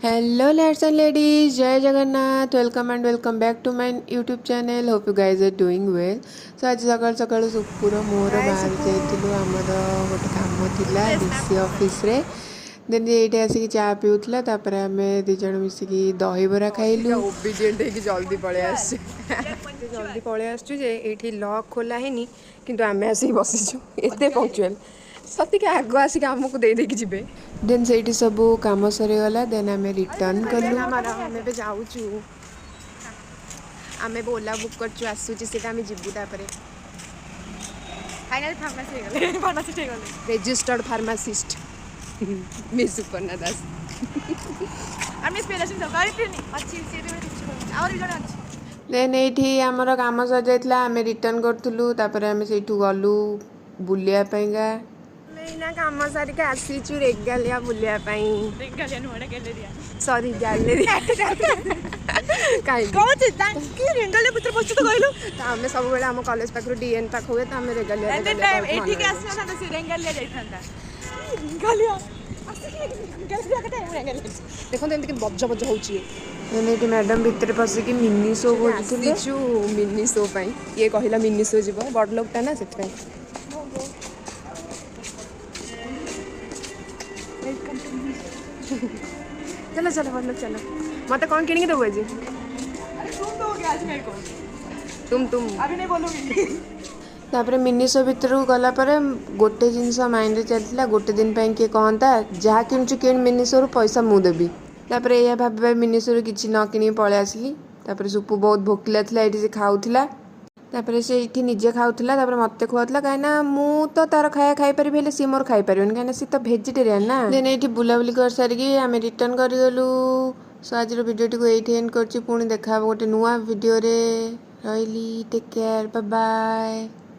Hello let's and ladies, जय Jagannath. Welcome and welcome back to my YouTube channel. Hope you guys are doing well. So आज सकाल सकाल सुपुर मोर बाहर जाइलु आमर गोटे काम थिला डीसी ऑफिस रे। देन ये आसिक चा पीउतला तापर आमे दी जण मिसिकी दही बरा खाइलु। ओबीडिएंट है कि जल्दी पळे आसे जल्दी पळे आसछु जे एठी लॉक खोला हेनी किंतु आमे आसी बसिछु एते पंक्चुअल सती के आगो आसिक हमकु दे देकी जिबे। देन सेठी सब काम सरीगला। देन आम रिटर्न कलु। आम जाऊँ आम ओला बुक करछु आसुची सेटा आम जिबु तापरे फाइनल फार्मेसी गले फार्मासिस्ट गले रेजिस्टर्ड फार्मासिस्ट मिस सुपर्णा दास। आमी स्पेलिंग तो करितनी अच्छी सेटे में किछ और भी जण अछि। देन एठी हमर काम सर जाइतला आम रिटर्न करथुलु तापरे आम सेठू गलु बुलिया पैगा। ना काम सारिके आसीचु रेगालिया बुलिया पई। रेगालिया नुडा गैलेरिया सॉरी गैलेरिया काई कोच तांकी रेगालिया भीतर पछ तो गइलो आमे सब बेले हम कॉलेज पाखरु डीएन पाख होए त आमे रेगालिया एट टाइम एठी के आसना त से रेगालिया जाइथांता रेगालिया गैलेरिया के टाइम रेगालिया देखो एमती के बज्ज बज्ज होची। एनेटी मैडम भीतर पसी कि मिनी शो बोलथिले छु मिनी शो पई ये कहिला मिनी शो जीवो बड लोकटा ना सेत पई। चलो चलो हम लोग चलो मत कौन किन के देबो जी। अरे तुम दोगे आज मेरे को तुम अभी नहीं बोलोगे। तापर मिनी शो भीतर गला पर गोटे जिनस माइंड चलता गोटे दिन पे किए कहता जहाँ किणुचु किण मिनी शो रु पैसा मु देबी। तापर या भाव मिनी शो किसी न कि पलि आसिली। तापर सुपु बहुत भोकिला था ये से खाऊला तापर से ये निजे खाऊला तापर मत खुआला कहीं मु तो तार खाया खाई पारि हेल्ले सी मोर खाई पार कहीं सी तो भेजिटेरियन ना। देन ये बुलाबुली कर सारिकी आम रिटर्न करगलु। सो आज वीडियो टी ये एंड कर पुणी देखा गोटे नुआ वीडियो रे। रही टेक केयर बाय बाय।